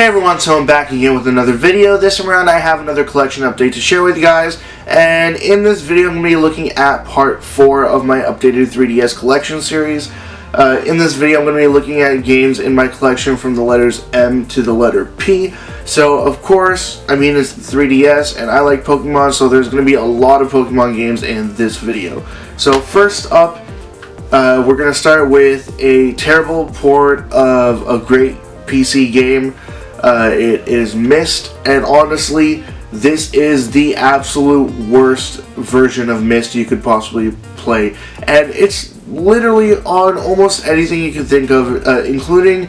everyone, so I'm back again with another video. This time around I have another collection update to share with you guys, and in this video I'm going to be looking at part 4 of my updated 3DS collection series. In this video I'm going to be looking at games in my collection from the letters M to the letter P. So of course, it's the 3DS and I like Pokemon, so there's going to be a lot of Pokemon games in this video. So first up, we're going to start with a terrible port of a great PC game. It is Myst, and honestly, this is the absolute worst version of Myst you could possibly play, and it's literally on almost anything you can think of, including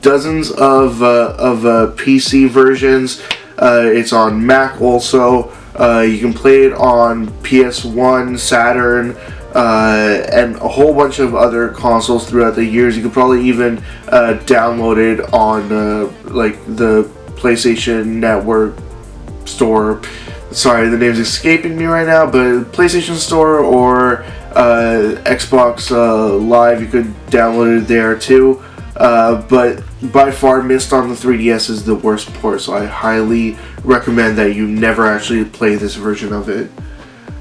dozens of PC versions. It's on Mac also. You can play it on PS1, Saturn, and a whole bunch of other consoles throughout the years. You could probably even download it on like the PlayStation Network store. Sorry, the name's escaping me right now, but PlayStation Store or Xbox Live, you could download it there too. But by far, Myst on the 3DS is the worst port, so I highly recommend that you never actually play this version of it.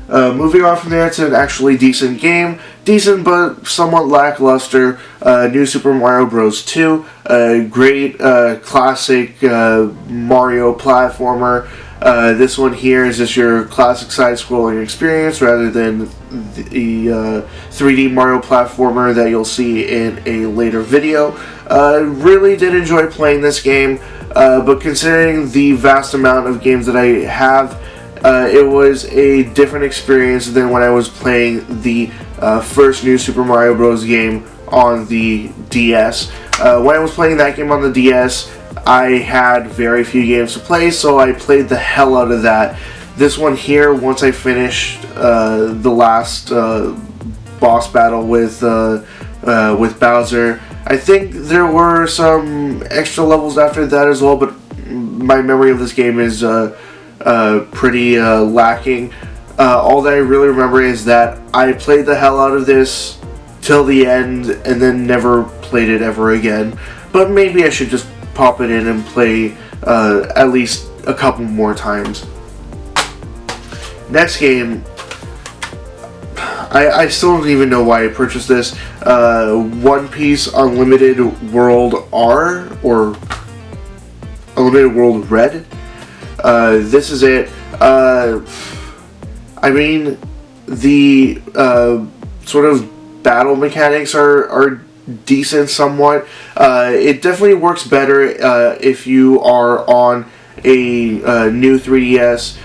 Moving on from there to an actually decent game. Decent but somewhat lackluster. New Super Mario Bros. 2. Great classic Mario platformer. This one here is just your classic side-scrolling experience rather than the 3D Mario platformer that you'll see in a later video. Really did enjoy playing this game, but considering the vast amount of games that I have, it was a different experience than when I was playing the first New Super Mario Bros. Game on the DS. When I was playing that game on the DS, I had very few games to play, so I played the hell out of that. This one here, once I finished the last boss battle with Bowser, I think there were some extra levels after that as well, but my memory of this game is pretty lacking. All that I really remember is that I played the hell out of this till the end and then never played it ever again. But maybe I should just pop it in and play at least a couple more times. Next game, I still don't even know why I purchased this. One Piece Unlimited World R, or Unlimited World Red. This is it. The sort of battle mechanics are decent somewhat. It definitely works better if you are on a new 3DS,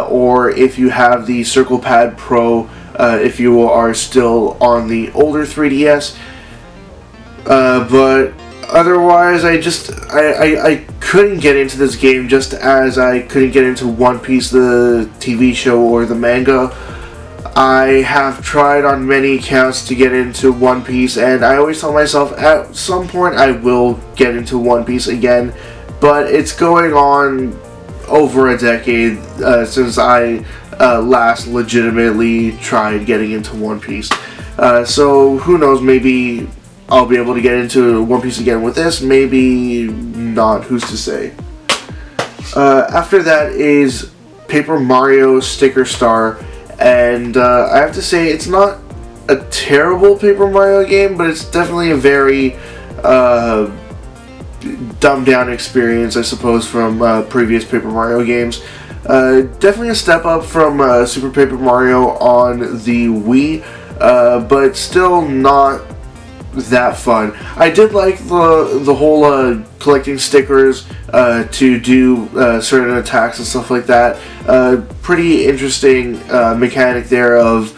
or if you have the Circle Pad Pro, if you are still on the older 3DS. But otherwise, I couldn't get into this game, just as I couldn't get into One Piece, the TV show, or the manga. I have tried on many accounts to get into One Piece, and I always tell myself at some point I will get into One Piece again, but it's going on over a decade since I last legitimately tried getting into One Piece. So who knows, maybe I'll be able to get into One Piece again with this, maybe not, who's to say. After that is Paper Mario Sticker Star, and I have to say it's not a terrible Paper Mario game, but it's definitely a very dumbed down experience, I suppose, from previous Paper Mario games. Definitely a step up from Super Paper Mario on the Wii, but still not that fun. I did like the whole collecting stickers to do certain attacks and stuff like that. Pretty interesting mechanic there of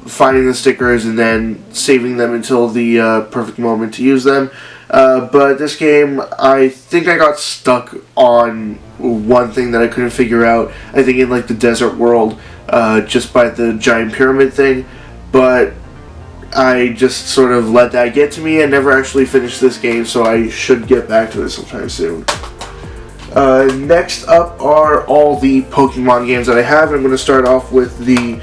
finding the stickers and then saving them until the perfect moment to use them. But this game, I think I got stuck on one thing that I couldn't figure out. I think in like the desert world, just by the giant pyramid thing. But I just sort of let that get to me and never actually finished this game, so I should get back to it sometime soon. Next up are all the Pokemon games that I have. I'm going to start off with the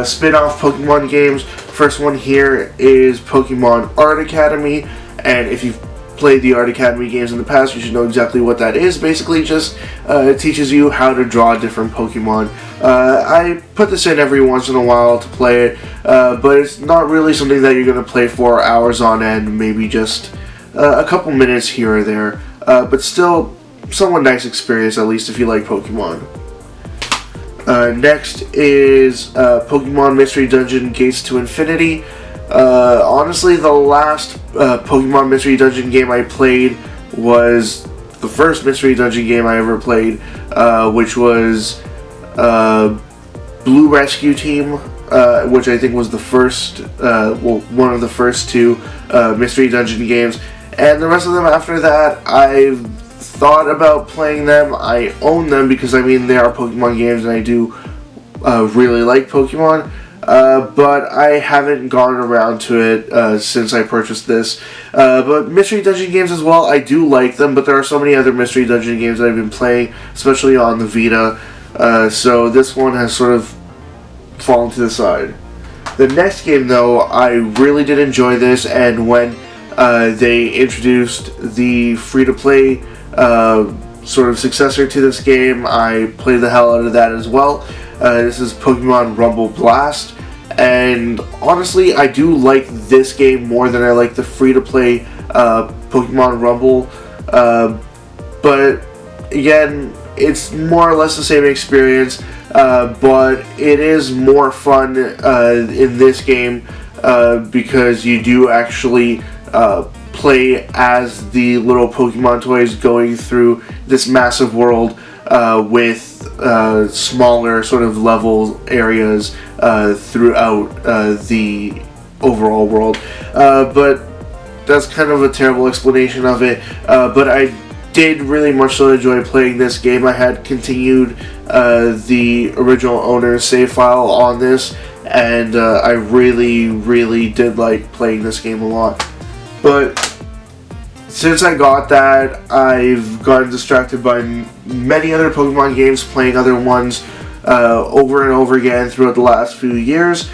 spin-off Pokemon games. First one here is Pokemon Art Academy, and if you've played the Art Academy games in the past, you should know exactly what that is. Basically, just it teaches you how to draw different Pokemon. I put this in every once in a while to play it, but it's not really something that you're going to play for hours on end, maybe just a couple minutes here or there. But still, somewhat nice experience, at least if you like Pokemon. Next is Pokemon Mystery Dungeon Gates to Infinity. Honestly, the last Pokemon Mystery Dungeon game I played was the first Mystery Dungeon game I ever played, which was Blue Rescue Team, which I think was the first, one of the first two Mystery Dungeon games. And the rest of them after that, I've thought about playing them. I own them because, I mean, they are Pokemon games and I do really like Pokemon. But I haven't gone around to it since I purchased this. But Mystery Dungeon games as well, I do like them, but there are so many other Mystery Dungeon games that I've been playing, especially on the Vita. So this one has sort of fallen to the side. The next game, though, I really did enjoy this, and when they introduced the free-to-play sort of successor to this game, I played the hell out of that as well. This is Pokemon Rumble Blast, and honestly, I do like this game more than I like the free-to-play Pokemon Rumble, but again, it's more or less the same experience, but it is more fun in this game because you do actually play as the little Pokemon toys going through this massive world with smaller sort of level areas throughout the overall world. But that's kind of a terrible explanation of it. But I did really much so enjoy playing this game. I had continued the original owner's save file on this, and I really did like playing this game a lot. But since I got that, I've gotten distracted by many other Pokemon games, playing other ones over and over again throughout the last few years.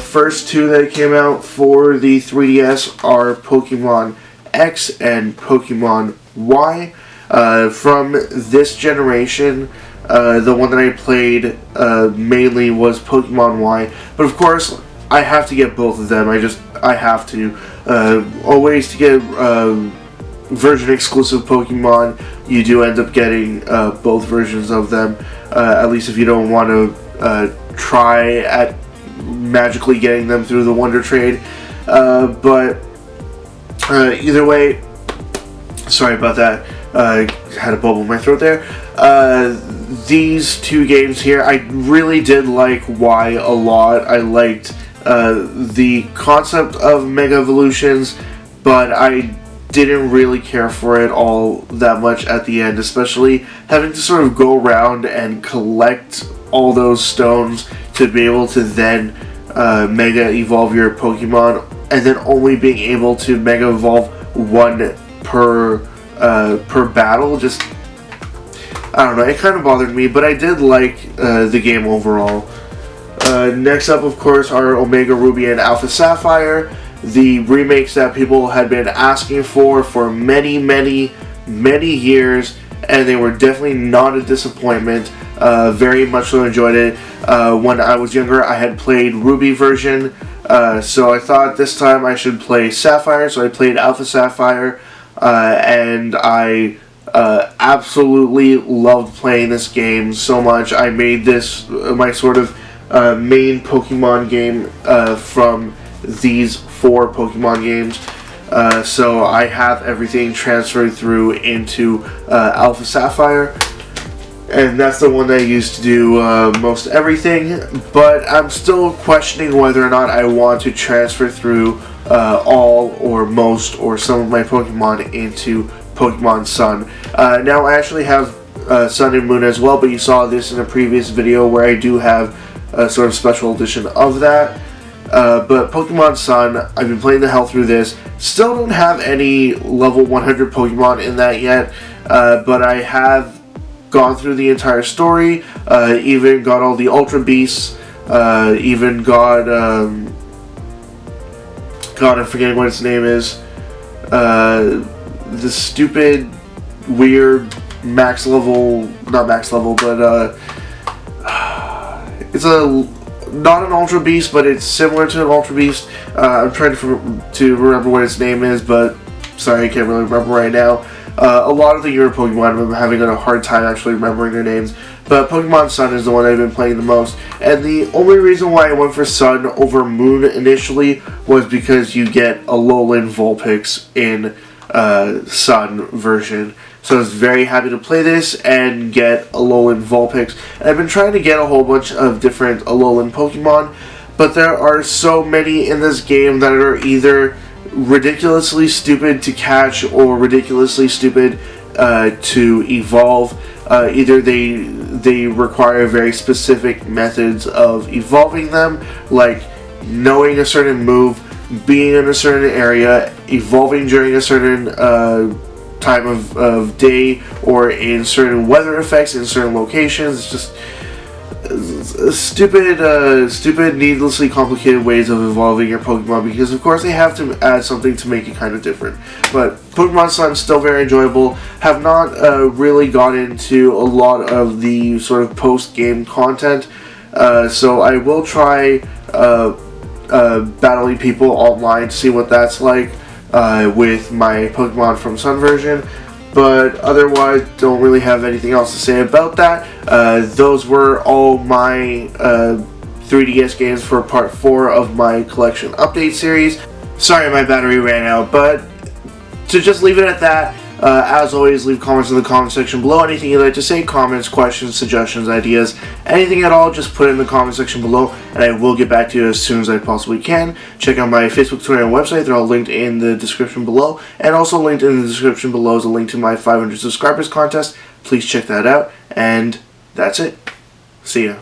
First two that came out for the 3DS are Pokemon X and Pokemon Y. From this generation, the one that I played mainly was Pokemon Y, but of course I have to get both of them. I have to. Always to get version exclusive Pokemon, you do end up getting both versions of them, at least if you don't want to try at magically getting them through the Wonder Trade. But either way, sorry about that. Had a bubble in my throat there. These two games here, I really did like Y a lot. I liked the concept of Mega Evolutions, but I didn't really care for it all that much at the end, especially having to sort of go around and collect all those stones to be able to then Mega Evolve your Pokemon, and then only being able to Mega Evolve one per battle. Just, I don't know, it kind of bothered me, but I did like the game overall. Next up, of course, are Omega Ruby and Alpha Sapphire, the remakes that people had been asking for many years, and they were definitely not a disappointment. Very much so enjoyed it. When I was younger, I had played Ruby version, so I thought this time I should play Sapphire, so I played Alpha Sapphire, and I absolutely loved playing this game so much. I made this my sort of main Pokemon game from these 4 Pokemon games. So I have everything transferred through into Alpha Sapphire, and that's the one that I used to do most everything, but I'm still questioning whether or not I want to transfer through all or most or some of my Pokemon into Pokemon Sun. Now I actually have Sun and Moon as well, but you saw this in a previous video where I do have a sort of special edition of that. But Pokemon Sun, I've been playing the hell through this. Still don't have any level 100 Pokemon in that yet, but I have gone through the entire story, even got all the Ultra Beasts, even got, God, I'm forgetting what its name is, this stupid, weird max level, not max level, but it's not an Ultra Beast, but it's similar to an Ultra Beast. I'm trying to remember what its name is, but sorry, I can't really remember right now. A lot of the newer Pokemon, I'm having a hard time actually remembering their names, but Pokemon Sun is the one I've been playing the most, and the only reason why I went for Sun over Moon initially was because you get Alolan Vulpix in Sun version. So I was very happy to play this and get Alolan Vulpix. And I've been trying to get a whole bunch of different Alolan Pokemon, but there are so many in this game that are either ridiculously stupid to catch or ridiculously stupid to evolve. Either they require very specific methods of evolving them, like knowing a certain move, being in a certain area, evolving during a certain time of day, or in certain weather effects in certain locations. It's just stupid, needlessly complicated ways of evolving your Pokemon, because of course they have to add something to make it kind of different. But Pokemon Sun is still very enjoyable. Have not really got into a lot of the sort of post-game content, so I will try battling people online to see what that's like with my Pokemon from Sun version. But otherwise, don't really have anything else to say about that. Those were all my 3DS games for part 4 of my collection update series. Sorry my battery ran out, but to just leave it at that, as always, leave comments in the comment section below. Anything you'd like to say, comments, questions, suggestions, ideas, anything at all, just put it in the comment section below, and I will get back to you as soon as I possibly can. Check out my Facebook, Twitter, and website. They're all linked in the description below, and also linked in the description below is a link to my 500 subscribers contest. Please check that out, and that's it. See ya.